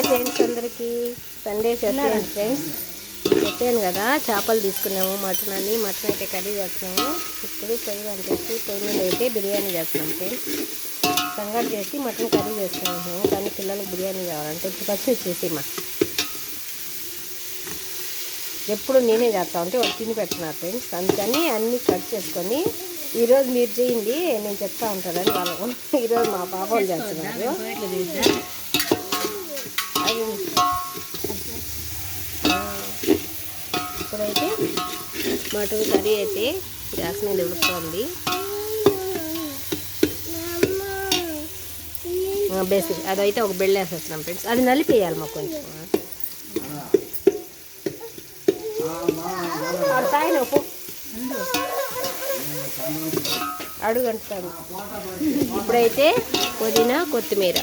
Hi friends, అందరికీ Sunday చేస్తాను friends. చెప్పాను కదా చేపలు తీసుకున్నాము, మటన్ అయితే కర్రీ చేస్తున్నాము. ఇప్పుడు పొయ్యి వంటేసి పొయ్యి మీద అయితే బిర్యానీ చేస్తున్నాం ఫ్రెండ్స్. సంగటి చేసి మటన్ కర్రీ చేస్తున్నాము. కానీ పిల్లలకు బిర్యానీ కావాలంటే ఇప్పుడు ఖర్చు వచ్చేసి ఎప్పుడు నేనే చేస్తా ఉంటే వాళ్ళు తిని పెడుతున్నారు ఫ్రెండ్స్. అందుకని అన్నీ కట్ చేసుకొని ఈరోజు మీరు చేయండి నేను చెప్తా ఉంటారని వాళ్ళు ఈరోజు మా పాప వాళ్ళు చేస్తున్నారు. అది ఇప్పుడైతే మటన్ కర్రీ అయితే గ్యాస్ మీద ఉడుకుతుంది. బేసిక్ అదైతే ఒక బెళ్ళేసేస్తున్నాం ఫ్రెండ్స్. అది నలిపేయాలి మాకు కొంచెం అడుగంటాను. ఇప్పుడైతే పుదీనా కొత్తిమీర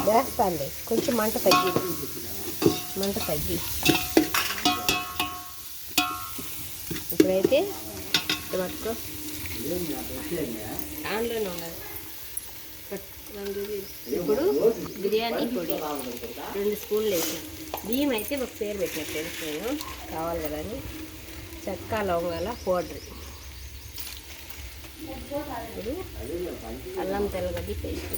వేస్తాండి. కొంచెం మంట తగ్గి ఇప్పుడైతే పట్టుకో దాంట్లోనే ఉన్నది. ఇప్పుడు బిర్యానీ పొడి 2 స్పూన్లు వేసాను. బియ్యం అయితే ఒక పేరు పెట్టిన ఫ్రెండ్స్ నేను కావాలి కదా అని. చెక్క లవంగాల పౌడర్, ఇప్పుడు అల్లం తెల్లగడ్డి పేస్ట్,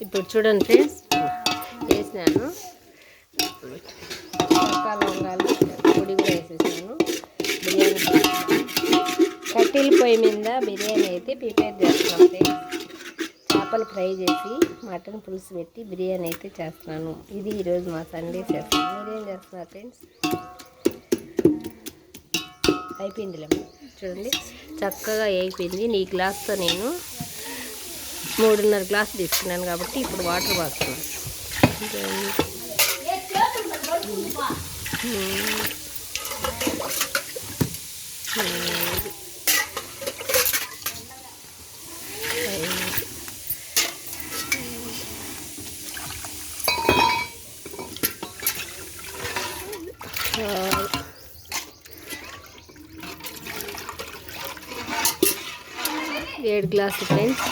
ఇప్పుడు చూడండి ఫ్రెండ్స్ వేసినాను. చెక్క లవంగాలు పొడి కూడా వేసేసాను. బిర్యానీ కట్టెల పొయ్యి మీద బిర్యానీ అయితే ప్రిపేర్ చేస్తున్నాను ఫ్రెండ్స్. చేపలు ఫ్రై చేసి మటన్ పులుసు పెట్టి బిర్యానీ అయితే చేస్తున్నాను. ఇది ఈరోజు మా సండే చేస్తాను. మీరేం చేస్తున్నారు ఫ్రెండ్స్? అయిపోయిందిలే చూడండి, చక్కగా అయిపోయింది. ఈ గ్లాస్తో నేను 3.5 గ్లాసు తీసుకున్నాను కాబట్టి ఇప్పుడు వాటర్ పోస్తున్నాను. ఏడు గ్లాసులు ఫ్రెండ్స్.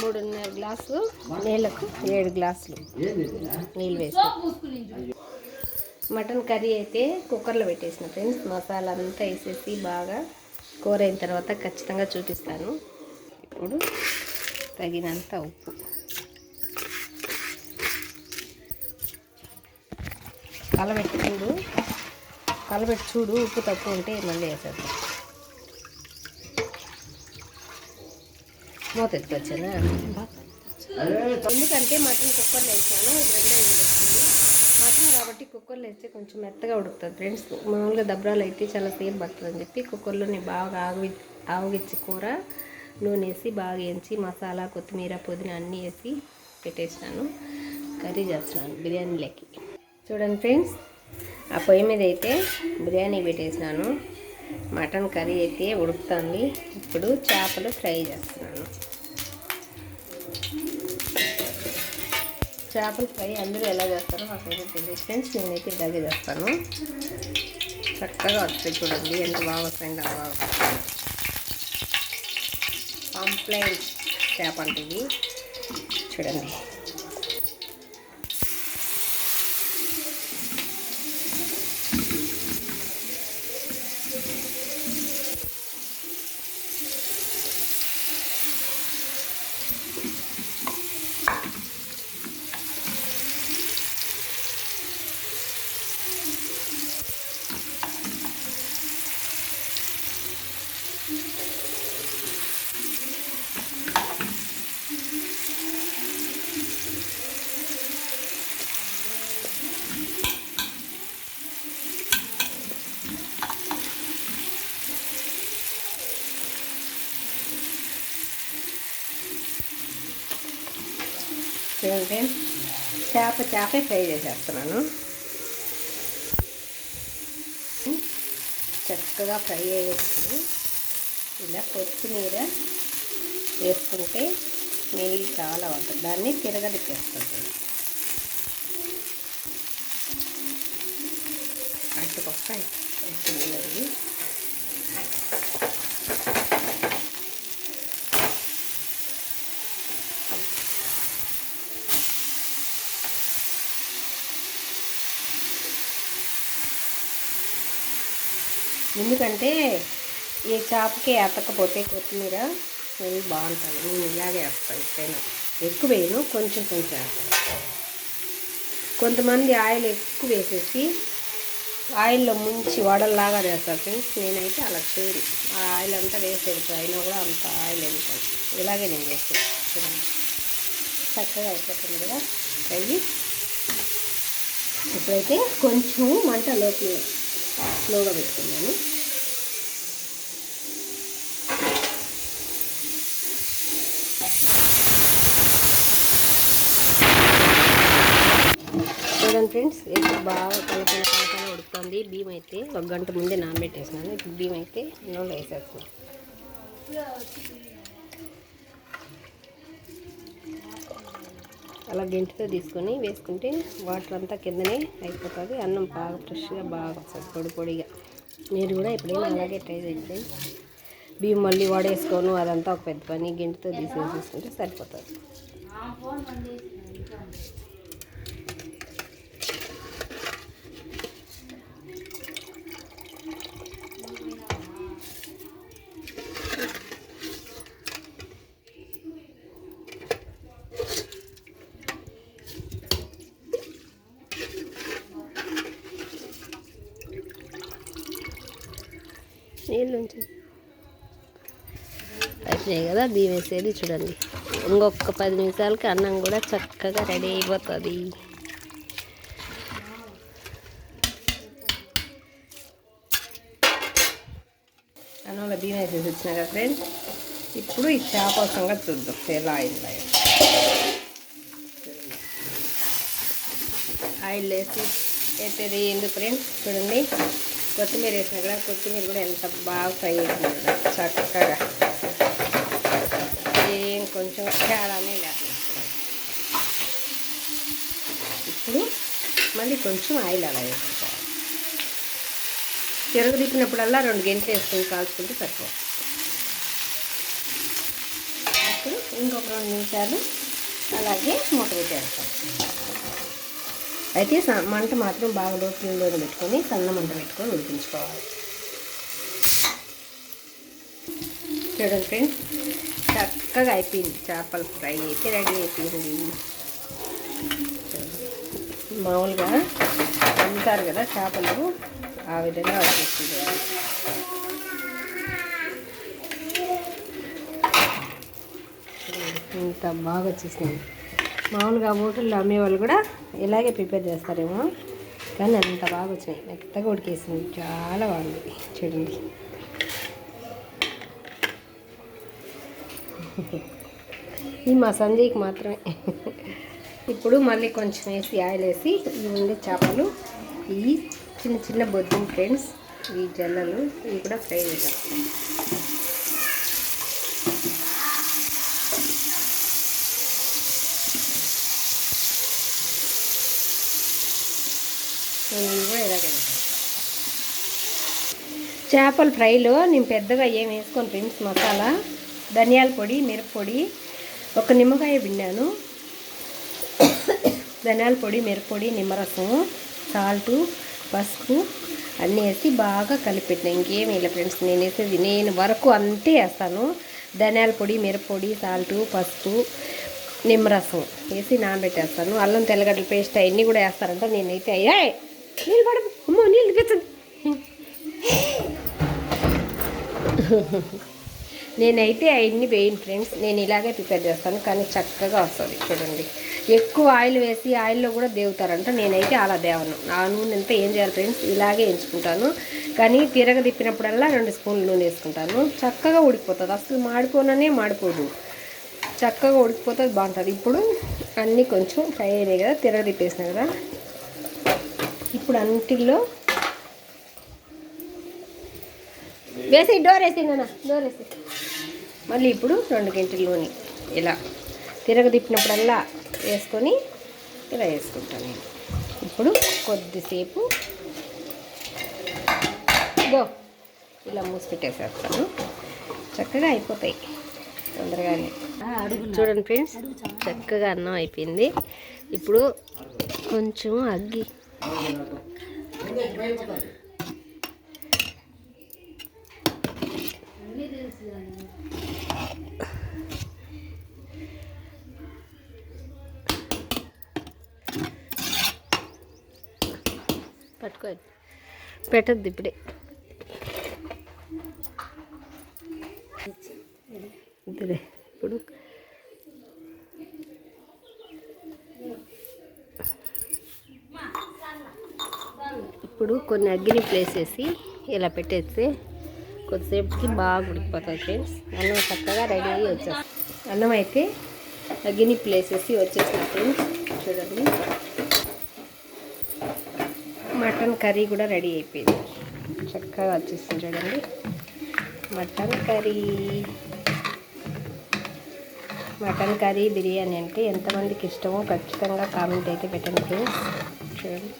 3.5 గ్లాసు నీళ్ళకు 7 గ్లాసులు నీళ్ళు వేసి మటన్ కర్రీ అయితే కుక్కర్లో పెట్టేసిన ఫ్రెండ్స్. మసాలా అంతా వేసేసి బాగా కూర అయిన తర్వాత ఖచ్చితంగా చూపిస్తాను. ఇప్పుడు తగినంత ఉప్పు, కలబెట్టి చూడు ఉప్పు తక్కువ ఉంటే మళ్ళీ వేసేద్దాం. మూత ఎత్తుకొచ్చానా, ఎందుకంటే మటన్ కుక్కర్లో వేసాను. ఇది 2 విజిల్ వచ్చింది మటన్ కాబట్టి కుక్కర్లో వేస్తే కొంచెం మెత్తగా ఉడుకుతుంది ఫ్రెండ్స్. మామూలుగా దబ్రాలు అయితే చాలా సేపు పడుతుందని చెప్పి కుక్కర్లోనే బాగా ఆవగిచ్చి కూర నూనె వేసి బాగా వేయించి మసాలా కొత్తిమీర పుదీనా అన్నీ వేసి పెట్టేసినాను. కర్రీ చేస్తున్నాను బిర్యానీలోకి. చూడండి ఫ్రెండ్స్, ఆ పొయ్యి మీద అయితే బిర్యానీ పెట్టేసినాను. మటన్ కర్రీ అయితే ఉడుకుతుంది. ఇప్పుడు చేపలు ఫ్రై చేస్తున్నాను. చేపల ఫ్రై అందరూ ఎలా చేస్తారో నాకైతే తెలియదు ఫ్రెండ్స్. నేనైతే ఇలాగే చేస్తాను. చక్కగా వస్తాయి చూడండి, ఎంత బాగా వస్తాయండి. బాగా పాంప్లెట్ చేప అంటే ఇది చూడండి. చూడండి చేపే ఫ్రై చేసేస్తున్నాను. చక్కగా ఫ్రై అయ్యేటప్పుడు ఇలా కొత్తిమీర వేసుకుంటే స్మెల్ చాలా ఉంటుంది. దాన్ని తిరగదిప్పేస్తుంది. అటుపక్క కొత్తిమీరది ఎందుకంటే ఈ చేపకి ఎత్తకపోతే కొత్తిమీర స్మెల్ బాగుంటుంది. నేను ఇలాగే వేస్తాను. ఎప్పుడైనా ఎక్కువ వేయను, కొంచెం వేస్తాను. కొంతమంది ఆయిల్ ఎక్కువ వేసేసి ఆయిల్లో ముంచి వడల్లాగా వేస్తారు ఫ్రెండ్స్. నేనైతే అలా చేయరు. ఆ ఆయిల్ అంతా వేసేది అయినా కూడా అంత ఆయిల్ ఎందుకంటే ఇలాగే నేను చేసేది. చూడండి చక్కగా అయిపోతుంది కదా ఫ్రై. ఇప్పుడైతే కొంచెం మంట స్లోగా పెట్టుకున్నాను. చూడండి ఫ్రెండ్స్, ఇప్పుడు బాగా కలకల ఉడుకుతుంది. బియ్యం అయితే 1 గంట ముందే నానబెట్టేసినాను. ఇప్పుడు బియ్యం అయితే నూనెలో వేసేస్తున్నాను. అలా గెంటితో తీసుకొని వేసుకుంటే వాటర్ అంతా కిందనే అయిపోతుంది. అన్నం బాగా ఫ్రెష్గా బాగా వస్తుంది పొడిగా. మీరు కూడా ఎప్పుడైనా అలాగే ట్రై చేయండి. బియ్యం మళ్ళీ వడేసుకోను అదంతా ఒక పెద్ద పని. గెంటితో తీసుకుంటే సరిపోతుంది. నీళ్ళు అయిపోయాయి కదా బియ్యం వేసేది. చూడండి ఇంకొక 10 నిమిషాలకి అన్నం కూడా చక్కగా రెడీ అయిపోతుంది. అన్నంలో బియ్యం వేసేసి వచ్చినా కదా ఫ్రెండ్స్. ఇప్పుడు ఈ చేపల సంగతి చూద్దాం ఎలా అయింది. ఆయిల్ వేసి వేసేది ఎందుకు ఫ్రెండ్స్. చూడండి కొత్తిమీర వేసినా కూడా కొత్తిమీర కూడా ఎంత బాగా ఫ్రై అవుతుంది కదా చక్కగా. ఏం కొంచెం తేడానే లేకుండా. ఇప్పుడు మళ్ళీ కొంచెం ఆయిల్ అలా వేసుకోవాలి. తిరగదిప్పినప్పుడల్లా 2 గంటలు వేసుకొని కాల్చుకుంటే సరిపోతుంది. ఇప్పుడు ఇంకొక 2 నిమిషాలు అలాగే మూత పెట్టేస్తాం. అయితే మంట మాత్రం బాగా లోతులో పెట్టుకొని సన్న మంట పెట్టుకొని ఉడికించుకోవాలి. చూడండి ఫ్రెండ్స్ చక్కగా అయిపోయింది. చేపల ఫ్రై అయితే రెడీ అయిపోయింది. మామూలుగా అమ్ముతారు కదా చేపలు, ఆ విధంగా వచ్చేసింది. ఇంత బాగా వచ్చేసింది. మామూలుగా హోటల్లో అమ్మేవాళ్ళు కూడా ఇలాగే ప్రిపేర్ చేస్తారేమో, కానీ అంత బాగా వచ్చినాయి. మెత్తగా ఉడికేసింది. చాలా బాగుంది. చూడండి ఇది మా సంజయ్కి మాత్రమే. ఇప్పుడు మళ్ళీ కొంచెం వేసి ఆయిల్ వేసి ఇవి ఉండే చేపలు, ఇవి చిన్న చిన్న బొద్దులు ఫ్రెండ్స్, ఈ జల్లలు ఇవి కూడా ఫ్రై చేద్దాం. ఇవి కూడా ఇలాగే చేపల ఫ్రైలో నేను పెద్దగా ఏం వేసుకోను ఫ్రెండ్స్. మసాలా ధనియాల పొడి, మిరప్పొడి, ఒక నిమ్మకాయ పిండాను, ధనియాల పొడి, మిరప్పొడి, నిమ్మరసం, సాల్టు, పసుపు అన్నీ వేసి బాగా కలిపెట్టినా. ఇంకేమీ ఇలా ఫ్రెండ్స్. నేను వరకు అంతే వేస్తాను. ధనియాల పొడి, మిరప్పొడి, సాల్టు, పసుపు, నిమ్మరసం వేసి నానబెట్టేస్తాను. అల్లం తెల్లగడ్డల పేస్ట్ అవన్నీ కూడా వేస్తారంట. నేనైతే నీళ్ళు పడ అమ్మో నీళ్ళు తెచ్చండి. నేనైతే అవన్నీ వేయను ఫ్రెండ్స్. నేను ఇలాగే ప్రిపేర్ చేస్తాను, కానీ చక్కగా వస్తుంది. చూడండి ఎక్కువ ఆయిల్ వేసి ఆయిల్లో కూడా దేవుతారంట. నేనైతే అలా దేవను. ఆ నూనె అంతా ఏం చేయాలి ఫ్రెండ్స్, ఇలాగే ఎంచుకుంటాను. కానీ తిరగదిప్పినప్పుడల్లా 2 స్పూన్లు నూనె వేసుకుంటాను. చక్కగా ఉడికిపోతుంది. అసలు మాడిపోననే మాడిపోదు, చక్కగా ఉడికిపోతుంది, బాగుంటుంది. ఇప్పుడు అన్నీ కొంచెం ఫ్రై అయినాయి కదా, తిరగదిప్పేసిన కదా. ఇప్పుడు అన్నిటిలో వేసి డోర్ వేసి డోర్ వేసి మళ్ళీ ఇప్పుడు 2 గంటల్లోని ఇలా తిరగదిప్పినప్పుడల్లా వేసుకొని ఇలా వేసుకుంటాను నేను. ఇప్పుడు కొద్దిసేపు ఇలా మూసి పెట్టేసేస్తాను. చక్కగా అయిపోతాయి తొందరగానే. చూడండి ఫ్రెండ్స్, చక్కగా అన్నం అయిపోయింది. ఇప్పుడు కొంచెం అగ్గి పట్టుకోండి, పెట్టద్దు ఇప్పుడే. ఇప్పుడు కొన్ని అగ్గిని ప్లేస్ చేసి ఇలా పెట్టేస్తే కొద్దిసేపుకి బాగా ఉడికిపోతుంది ఫ్రెండ్స్. అన్నం చక్కగా రెడీ అయ్యి వచ్చేస్తుంది. అన్నం అయితే అగ్గిని ప్లేస్ చేసి వచ్చేస్తుంది ఫ్రెండ్స్. చూడండి, మటన్ కర్రీ కూడా రెడీ అయిపోయింది. చక్కగా వచ్చేస్తుంది చూడండి mutton curry. Mutton curry biryani అంటే ఎంతమందికి ఇష్టమో ఖచ్చితంగా కామెంట్ అయితే పెట్టండి ఫ్రెండ్స్. చూడండి,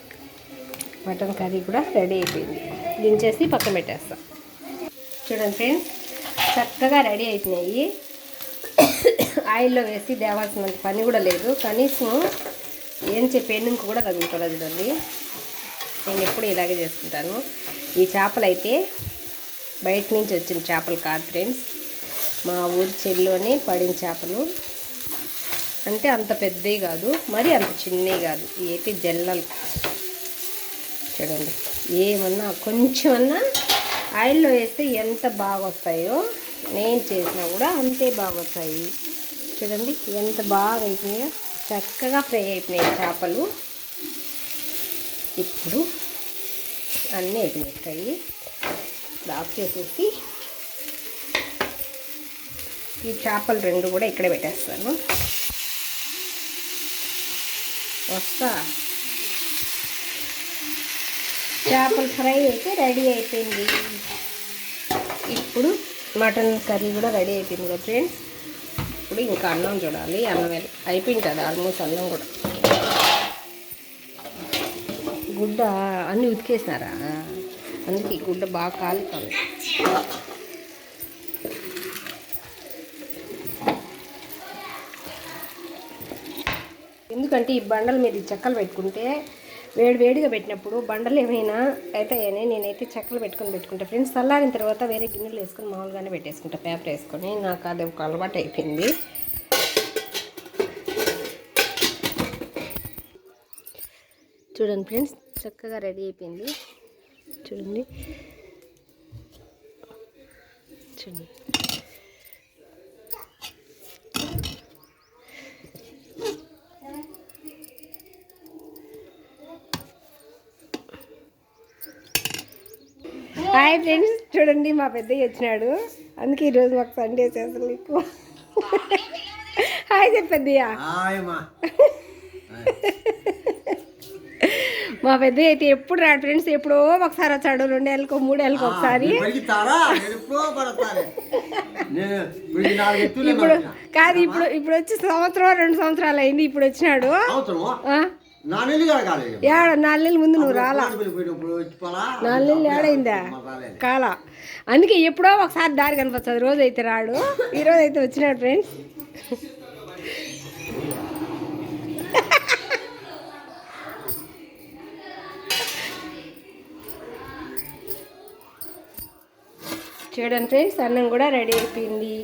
మటన్ కర్రీ కూడా రెడీ అయిపోయింది. దించేసి పక్కన పెట్టేస్తాం. చూడండి ఫ్రెండ్స్, చక్కగా రెడీ అయిపోయినాయి. ఆయిల్లో వేసి దేవాల్సినంత పని కూడా లేదు. కనీసం ఏం పెన్నుకు కూడా తగులుకోలేదు. చూడండి, నేను ఎప్పుడు ఇలాగే చేసుకుంటాను. ఈ చేపలు అయితే బయట నుంచి వచ్చిన చేపలు కాదు ఫ్రెండ్స్, మా ఊరి చెల్లోనే పడిన చేపలు. అంటే అంత పెద్దవి కాదు, మరి అంత చిన్నవి కాదు. ఇవి అయితే జల్లలు. చూడండి, ఏమన్నా కొంచెమన్నా ఆయిల్లో వేస్తే ఎంత బాగా వస్తాయో, నేను చేసినా కూడా అంతే బాగా వస్తాయి. చూడండి ఎంత బాగా అయిపోయినాయో, చక్కగా ఫ్రై అయిపోయినాయి చేపలు. ఇప్పుడు అన్నీ అయిపోయినాయి. ఆఫ్ చేసేసి ఈ చేపలు 2 కూడా ఇక్కడే పెట్టేస్తాను. వస్తా. చేపల ఫ్రై అయితే రెడీ అయిపోయింది. ఇప్పుడు మటన్ కర్రీ కూడా రెడీ అయిపోయింది కదా ఫ్రెండ్స్. ఇప్పుడు ఇంకా అన్నం చూడాలి. అన్నం అయిపోయింది కదా ఆల్మోస్ట్. అన్నం కూడా గుడ్డ అన్నీ ఉతికేసినారా, అందుకే గుడ్డ బాగా కాలుతుంది. ఎందుకంటే ఈ బండల మీద చెక్కలు పెట్టుకుంటే వేడిగా పెట్టినప్పుడు బండలు ఏమైనా అవుతాయని నేనైతే చెక్కలు పెట్టుకుంటా ఫ్రెండ్స్. చల్లారిన తర్వాత వేరే గిన్నెలు వేసుకొని మామూలుగానే పెట్టేసుకుంటా, పేపర్ వేసుకొని. నాకు అది ఒక అలవాటు అయిపోయింది. చూడండి ఫ్రెండ్స్, చక్కగా రెడీ అయిపోయింది. చూడండి చూడండి హాయ్ ఫ్రెండ్స్, చూడండి మా పెద్దయ్య వచ్చినాడు. అందుకే ఈరోజు మాకు సండే చేస్తాను నీకు. హాయ్ చెప్పేద్దయ్యా. మా పెద్దయ్య అయితే ఎప్పుడు రాడు ఫ్రెండ్స్. ఎప్పుడో ఒకసారి వచ్చాడు, 2 ఏళ్ళకో 3 ఏళ్ళకో ఒకసారి. ఇప్పుడు కాదు, ఇప్పుడు వచ్చి 1-2 సంవత్సరాలు అయింది. ఇప్పుడు వచ్చినాడు. 4 నెలల ముందు నువ్వు రాలా. 4 నెలలు ఏడైందా కాల. అందుకే ఎప్పుడో ఒకసారి దారి కనిపిస్తుంది. రోజు అయితే రాడు. ఈరోజు అయితే వచ్చినాడు ఫ్రెండ్స్. చూడండి ఫ్రెండ్స్, అన్నం కూడా రెడీ అయిపోయింది.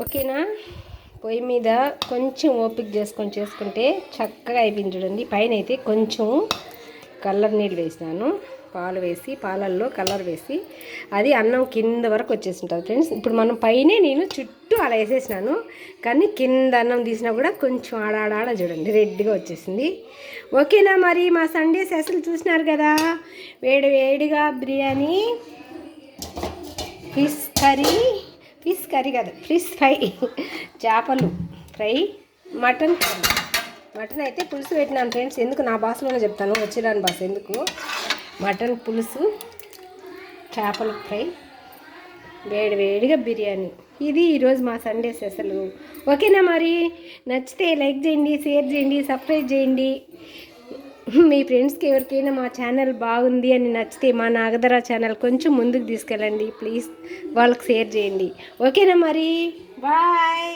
ఓకేనా. పొయ్యి మీద కొంచెం ఓపిక చేసుకుంటే చక్కగా అయిపోయింది. చూడండి, పైన అయితే కొంచెం కలర్ నీళ్ళు వేసినాను. పాలు వేసి, పాలల్లో కలర్ వేసి అది అన్నం కింద వరకు వచ్చేసి ఉంటుంది ఫ్రెండ్స్. ఇప్పుడు మనం పైనే నేను చుట్టూ అలా వేసేసినాను, కానీ కింద అన్నం తీసినా కూడా కొంచెం ఆడాడ చూడండి రెడ్గా వచ్చేసింది. ఓకేనా. మరి మా సండే స్పెషల్ చూసినారు కదా. వేడిగా బిర్యానీ, ఫిష్ కర్రీ కాదు, ఫిష్ ఫ్రై, చేపలు ఫ్రై, మటన్ కర్రీ. మటన్ అయితే పులుసు పెట్టినాను ఫ్రెండ్స్. ఎందుకు నా భాషలోనే చెప్తాను, వచ్చిరాని భాష ఎందుకు. మటన్ పులుసు, చేపల ఫ్రై, వేడివేడిగా బిర్యానీ. ఇది ఈరోజు మా సండే స్పెషల్. ఓకేనా మరి? నచ్చితే లైక్ చేయండి, షేర్ చేయండి, సబ్స్క్రైబ్ చేయండి. మీ ఫ్రెండ్స్కి ఎవరికైనా మా ఛానల్ బాగుంది అని నచ్చితే మా నాగధర ఛానల్ కొంచెం ముందుకు తీసుకెళ్ళండి ప్లీజ్. వాళ్ళకి షేర్ చేయండి. ఓకేనా మరి? బాయ్.